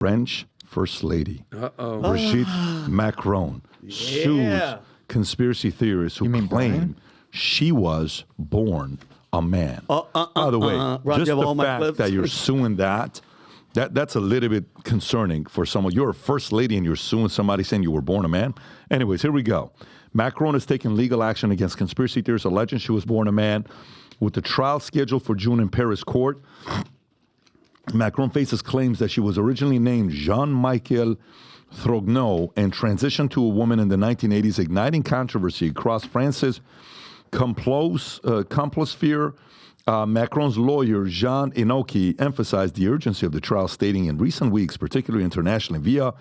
French First Lady Brigitte Macron sues conspiracy theorists who claim Brian? she was born a man. By the way, just the fact that you're suing that's a little bit concerning for someone. You're a first lady and you're suing somebody saying you were born a man. Anyways, here we go. Macron has taken legal action against conspiracy theorists alleging she was born a man. With the trial scheduled for June in Paris court, Macron faces claims that she was originally named Jean-Michel Thrognot and transitioned to a woman in the 1980s, igniting controversy across France's complosphere. Macron's lawyer, Jean Inoki, emphasized the urgency of the trial, stating in recent weeks, particularly internationally, via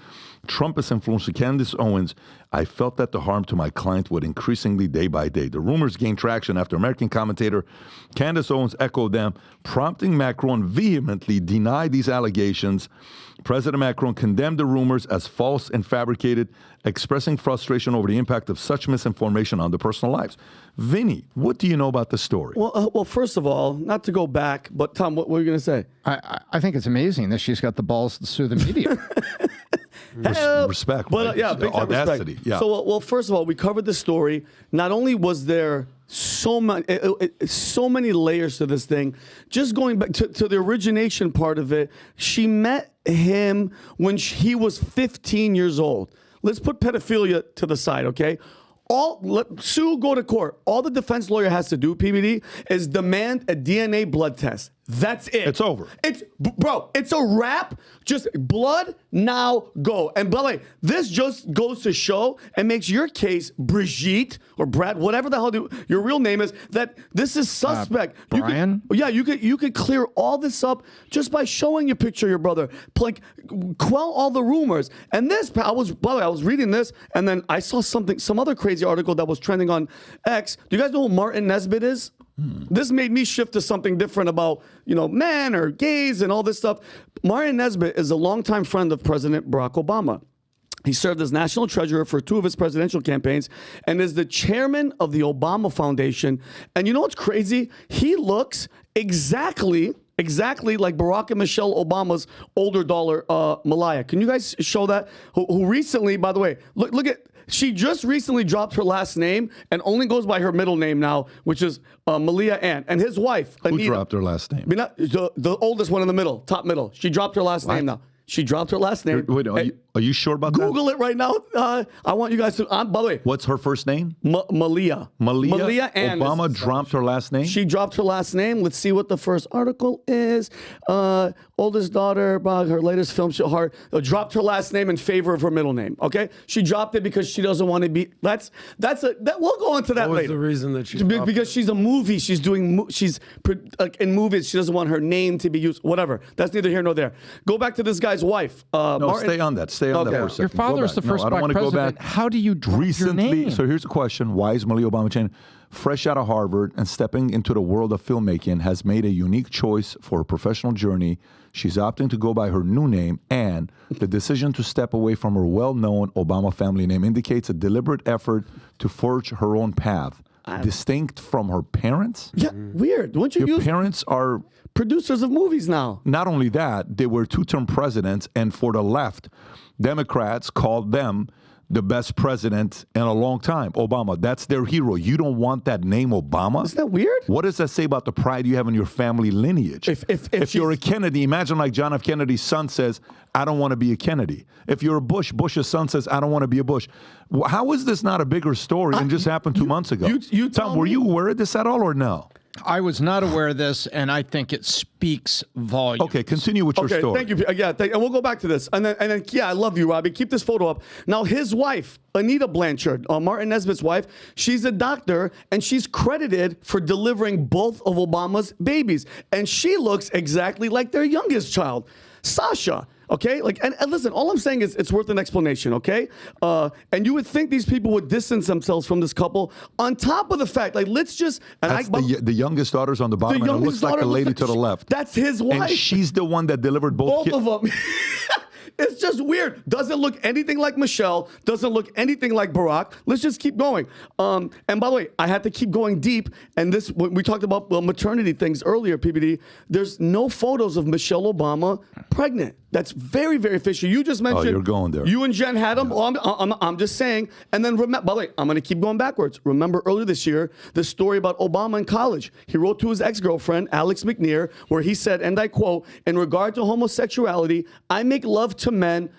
Trumpist influencer Candace Owens, I felt that the harm to my client would increasingly day by day. The rumors gained traction after American commentator Candace Owens echoed them, prompting Macron vehemently deny these allegations. President Macron condemned the rumors as false and fabricated, expressing frustration over the impact of such misinformation on their personal lives. Vinny, what do you know about the story? Well, first of all, not to go back, but Tom, what were you going to say? I think it's amazing that she's got the balls to sue the media. Respect. But right? yeah, big time audacity. respect. Yeah. So, well, first of all, we covered the story. Not only was there so many layers to this thing, just going back to the origination part of it, she met him when he was 15 years old. Let's put pedophilia to the side, okay? Sue, go to court. All the defense lawyer has to do, PBD, is demand a DNA blood test. That's it. It's over. Bro, it's a wrap. Just blood, now go. And by the way, this just goes to show and makes your case, Brigitte or Brad, whatever the hell your real name is, that this is suspect. Brian? You could clear all this up just by showing your picture of your brother. Like, quell all the rumors. And this, by the way, I was reading this, and then I saw some other crazy article that was trending on X. Do you guys know who Martin Nesbitt is? This made me shift to something different about, men or gays and all this stuff. Martin Nesbitt is a longtime friend of President Barack Obama. He served as national treasurer for 2 of his presidential campaigns and is the chairman of the Obama Foundation. And you know what's crazy? He looks exactly like Barack and Michelle Obama's older daughter, Malaya. Can you guys show that? Who recently, by the way, look at... She just recently dropped her last name and only goes by her middle name now, which is Malia Ann. And his wife, Anita. Who dropped her last name? The oldest one in the middle, top middle. She dropped her last name now. She dropped her last name. Wait, are you sure about that? Google it right now. I want you guys to. By the way, what's her first name? Malia. Malia Ann. Obama dropped her last name? She dropped her last name. Let's see what the first article is. Oldest daughter, her latest film, dropped her last name in favor of her middle name. Okay, she dropped it because she doesn't want to be. We'll go into that What was later. the reason that she because she's a movie. She's in movies. She doesn't want her name to be used. Whatever. That's neither here nor there. Go back to this guy's wife. No, stay on that. Stay on that for a second. Your father is the first black president. How do you drop your name? So here's a question. Why is Malia Obama Chan, fresh out of Harvard and stepping into the world of filmmaking, has made a unique choice for her professional journey? She's opting to go by her new name, and the decision to step away from her well-known Obama family name indicates a deliberate effort to forge her own path, distinct from her parents. Yeah, weird. Wouldn't you Your parents are producers of movies now? Not only that, they were 2-term presidents, and for the left, Democrats called them the best president in a long time, Obama. That's their hero. You don't want that name, Obama? Isn't that weird? What does that say about the pride you have in your family lineage? If you're a Kennedy, imagine like John F. Kennedy's son says, I don't want to be a Kennedy. If you're a Bush, Bush's son says, I don't want to be a Bush. How is this not a bigger story than just happened 2 months ago? Tom, were you aware of this at all or no? I was not aware of this, and I think it speaks volumes. Okay, continue with your story. Okay, thank you. Yeah, and we'll go back to this. And then, I love you, Robbie. Keep this photo up. Now, his wife, Anita Blanchard, Martin Nesbitt's wife, she's a doctor, and she's credited for delivering both of Obama's babies. And she looks exactly like their youngest child, Sasha. Okay, and listen, all I'm saying is it's worth an explanation, okay? And you would think these people would distance themselves from this couple on top of the fact, let's just... That's the youngest daughter's on the bottom, and it looks like the lady to the left. That's his wife. And she's the one that delivered both of them. It's just weird. Doesn't look anything like Michelle. Doesn't look anything like Barack. Let's just keep going. And by the way, I had to keep going deep. And this, when we talked about maternity things earlier, PBD, there's no photos of Michelle Obama pregnant. That's very, very fishy. You just mentioned. Oh, you're going there. You and Jen had them. Well, I'm just saying. And then, by the way, I'm going to keep going backwards. Remember earlier this year, the story about Obama in college. He wrote to his ex-girlfriend, Alex McNear, where he said, and I quote, "In regard to homosexuality, I make love to men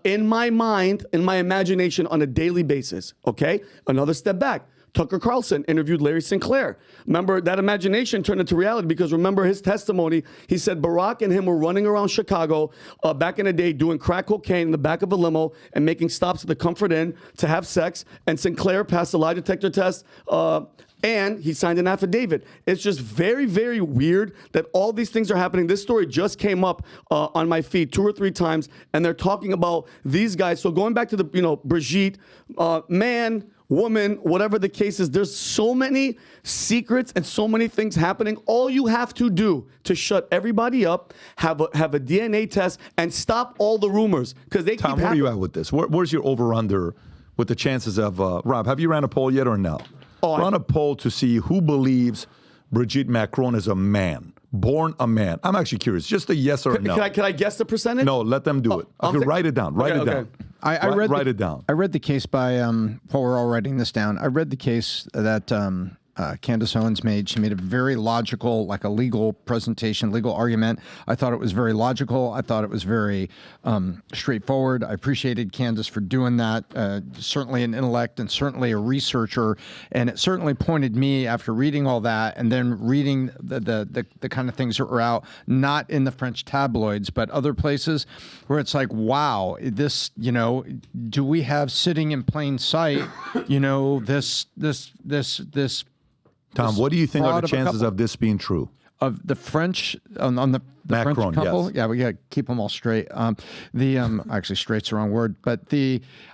in my mind, in my imagination, on a daily basis." Okay? Another step back. Tucker Carlson interviewed Larry Sinclair. Remember, that imagination turned into reality because remember his testimony. He said Barack and him were running around Chicago back in the day doing crack cocaine in the back of a limo and making stops at the Comfort Inn to have sex. And Sinclair passed the lie detector test and he signed an affidavit. It's just very, very weird that all these things are happening. This story just came up on my feed 2 or 3 times, and they're talking about these guys. So going back to the, Brigitte, man, woman, whatever the case is, there's so many secrets and so many things happening. All you have to do to shut everybody up, have a DNA test, and stop all the rumors because they Tom, keep where are you at with this? Where's your over-under with the chances of, Rob, have you ran a poll yet or no? Run a poll to see who believes Brigitte Macron is a man, born a man. I'm actually curious. Just a yes or no. Can I guess the percentage? No, let them do it. Okay, write it down. Write it down. Write it down. I read the case by, while we're all writing this down, I read the case that Candace Owens made. She made a very logical, like a legal presentation, legal argument. I thought it was very logical. I thought it was very straightforward. I appreciated Candace for doing that. Certainly an intellect and certainly a researcher. And it certainly pointed me, after reading all that and then reading the kind of things that were out, not in the French tabloids, but other places where it's like, wow, this, do we have sitting in plain sight, this Tom, what do you think are the chances of this being true? Of the French, on the Macron, French couple? yes. Yeah, we got to keep them all straight. Actually, straight's the wrong word, but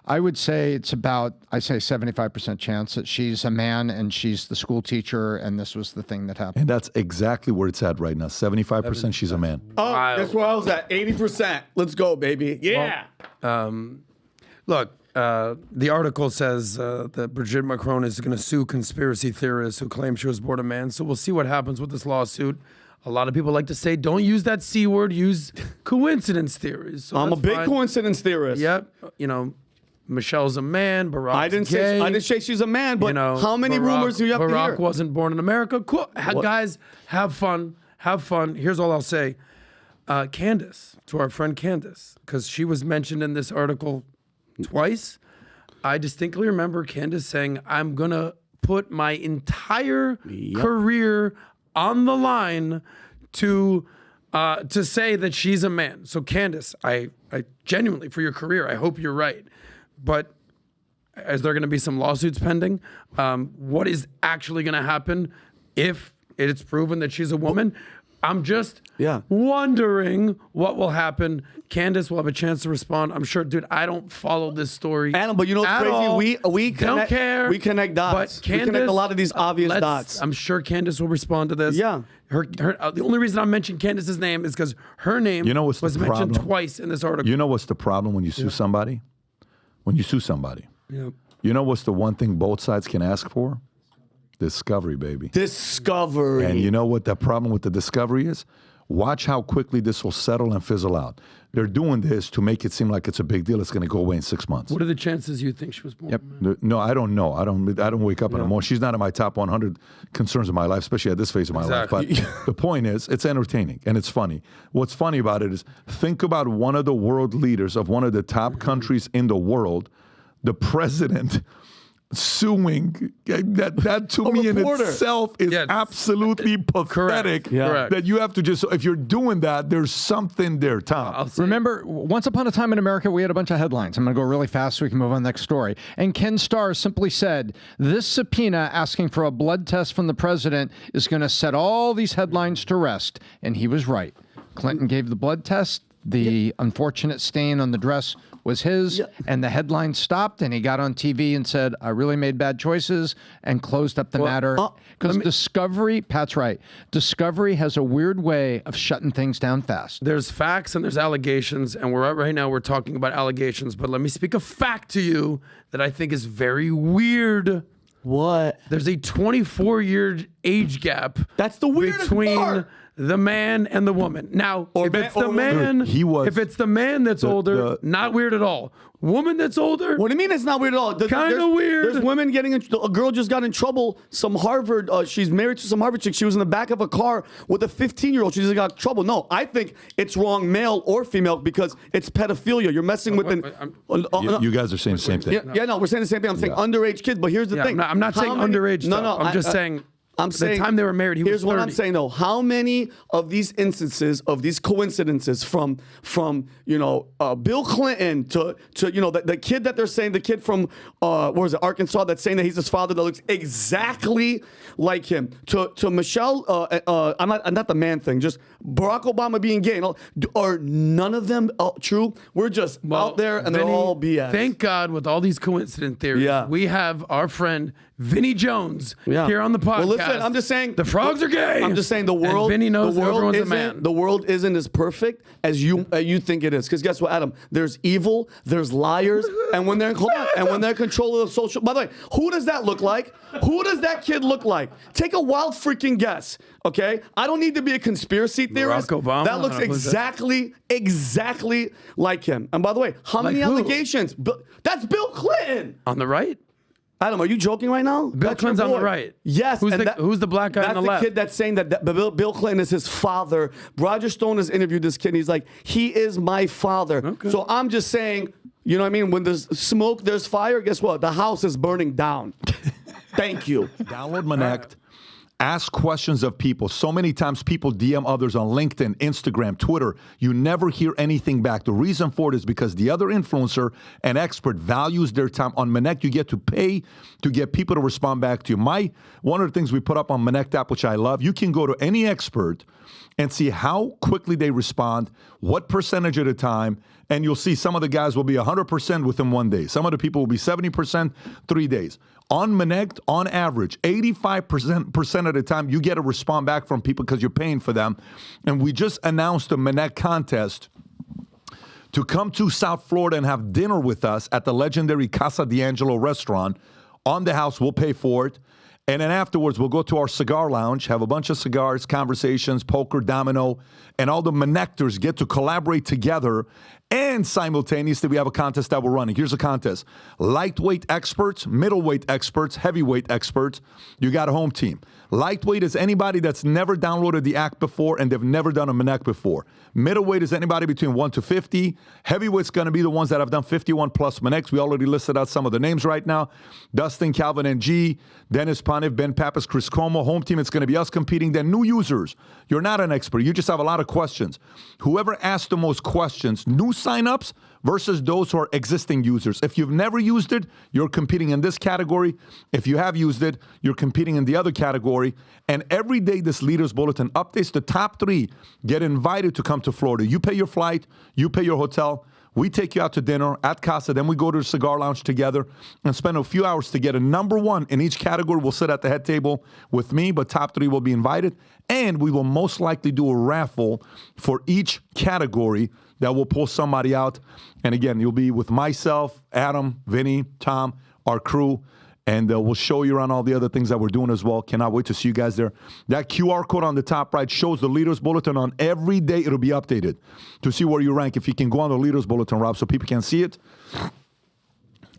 I would say it's about, I say 75% chance that she's a man and she's the school teacher and this was the thing that happened. And that's exactly where it's at right now. 75% she's a man. Oh, that's where I was at. 80%. Let's go, baby. Yeah. Look, the article says that Brigitte Macron is going to sue conspiracy theorists who claim she was born a man. So we'll see what happens with this lawsuit. A lot of people like to say, don't use that C word, use coincidence theories. So I'm a big coincidence theorist. Yep. Michelle's a man, Barack's gay. I didn't say she's a man, but how many Barack, rumors do you have to hear? Barack wasn't born in America. Cool. Guys, have fun. Have fun. Here's all I'll say. Candace, to our friend Candace, because she was mentioned in this article twice. I distinctly remember Candace saying, I'm going to put my entire career on the line to say that she's a man. So Candace, I genuinely, for your career, I hope you're right. But is there going to be some lawsuits pending? What is actually going to happen if it's proven that she's a woman? I'm just wondering what will happen. Candace will have a chance to respond. I'm sure, dude, I don't follow this story. Adam, but you know what's crazy? We connect, don't care. We connect dots. But Candace, we connect a lot of these obvious dots. I'm sure Candace will respond to this. Yeah. The only reason I mentioned Candace's name is because her name was mentioned twice in this article. You know what's the problem when you sue somebody? When you sue somebody. Yep. You know what's the one thing both sides can ask for? Discovery, baby. Discovery. And you know what the problem with the discovery is? Watch how quickly this will settle and fizzle out. They're doing this to make it seem like it's a big deal. It's going to go away in 6 months. What are the chances you think she was born? Yep. No, I don't know. I don't wake up in the morning. She's not in my top 100 concerns of my life, especially at this phase of my life. But the point is, it's entertaining and it's funny. What's funny about it is, think about one of the world leaders of one of the top countries in the world, the president, suing. That to me in itself is absolutely pathetic. Correct. That you have to just, if you're doing that, there's something there, Tom. Remember, once upon a time in America, we had a bunch of headlines. I'm going to go really fast so we can move on to the next story. And Ken Starr simply said, this subpoena asking for a blood test from the president is going to set all these headlines to rest. And he was right. Clinton gave the blood test. The unfortunate stain on the dress was his, and the headline stopped, and he got on TV and said, I really made bad choices, and closed up the matter. Because Discovery, Pat's right, Discovery has a weird way of shutting things down fast. There's facts and there's allegations, and right now we're talking about allegations, but let me speak a fact to you that I think is very weird. What? There's a 24-year age gap. That's the weirdest between part. the man and the woman. Now, if it's the man, if it's the man that's older, not weird at all. Woman that's older. What do you mean it's not weird at all? Kind of weird. There's women getting in. A girl just got in trouble. Some Harvard. She's married to some Harvard chick. She was in the back of a car with a 15-year-old. She just got in trouble. No, I think it's wrong, male or female, because it's pedophilia. You're messing with You guys are saying the same thing. Yeah, no, we're saying the same thing. I'm saying underage kids, but here's the thing. I'm not saying underage stuff. No, I'm just saying. I'm saying, the time they were married, he was 30. Here's what I'm saying though. How many of these instances, of these coincidences, from Bill Clinton to the kid that they're saying, the kid from Arkansas, that's saying that he's his father that looks exactly like him, to Michelle, I'm not the man thing, just Barack Obama being gay, are none of them true? We're just out there and they're all BS. Thank God, with all these coincident theories, we have our friend Vinny Jones here on the podcast. Well, listen, I'm just saying the frogs are gay. I'm just saying the world. And Vinny knows the world everyone's a isn't, man. The world isn't as perfect as you think it is. Because guess what, Adam? There's evil, there's liars, and when they're in control of the social. By the way, who does that look like? Who does that kid look like? Take a wild freaking guess. Okay, I don't need to be a conspiracy theorist. Barack Obama? That looks exactly like him. And by the way, how many allegations? That's Bill Clinton On the right? Adam, are you joking right now? Bill Clinton's on the right. Yes. Who's the black guy on the left? That's the kid that's saying that Bill Clinton is his father. Roger Stone has interviewed this kid, and he's like, he is my father. Okay. So I'm just saying, you know what I mean? When there's smoke, there's fire. Guess what? The house is burning down. Thank you. Download Minnect. Ask questions of people. So many times people DM others on LinkedIn, Instagram, Twitter. You never hear anything back. The reason for it is because the other influencer and expert values their time. On Minnect, you get to pay to get people to respond back to you. One of the things we put up on Minnect app, which I love, you can go to any expert and see how quickly they respond, what percentage of the time, and you'll see some of the guys will be 100% within 1 day. Some of the people will be 70%, 3 days. On Minnect, on average, 85% of the time, you get a response back from people because you're paying for them. And we just announced a Minnect contest to come to South Florida and have dinner with us at the legendary Casa D'Angelo restaurant. On the house, we'll pay for it. And then afterwards, we'll go to our cigar lounge, have a bunch of cigars, conversations, poker, domino, and all the Minnectors get to collaborate together. And simultaneously, we have a contest that we're running. Here's a contest. Lightweight experts, middleweight experts, heavyweight experts. You got a home team. Lightweight is anybody that's never downloaded the app before and they've never done a Minnect before. Middleweight is anybody between 1 to 50. Heavyweight's going to be the ones that have done 51 plus Minnects. We already listed out some of the names right now. Dustin, Calvin, NG, Dennis Panev, Ben Pappas, Chris Como. Home team, it's going to be us competing. Then new users. You're not an expert. You just have a lot of questions. Whoever asks the most questions, new signups versus those who are existing users. If you've never used it, you're competing in this category. If you have used it, you're competing in the other category. And every day this Leaders Bulletin updates. The top 3 get invited to come to Florida. You pay your flight, you pay your hotel. We take you out to dinner at Casa, then we go to the cigar lounge together and spend a few hours to get a number 1 in each category. We'll sit at the head table with me, but top 3 will be invited. And we will most likely do a raffle for each category that will pull somebody out. And again, you'll be with myself, Adam, Vinny, Tom, our crew, and we'll show you around all the other things that we're doing as well. Cannot wait to see you guys there. That QR code on the top right shows the Leaders Bulletin on every day. It'll be updated to see where you rank. If you can go on the Leaders Bulletin, Rob, so people can see it.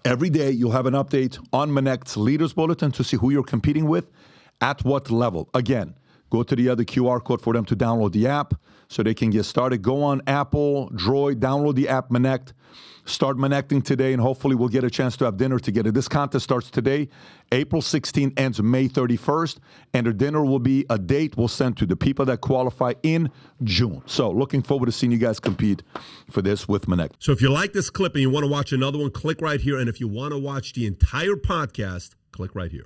Every day you'll have an update on Minnect's Leaders Bulletin to see who you're competing with, at what level. Again, go to the other QR code for them to download the app so they can get started. Go on Apple, Droid, download the app Minnect. Start Minnecting today, and hopefully we'll get a chance to have dinner together. This contest starts today. April 16th, ends May 31st, and the dinner will be a date we'll send to the people that qualify in June. So looking forward to seeing you guys compete for this with Minnect. So if you like this clip and you want to watch another one, click right here. And if you want to watch the entire podcast, click right here.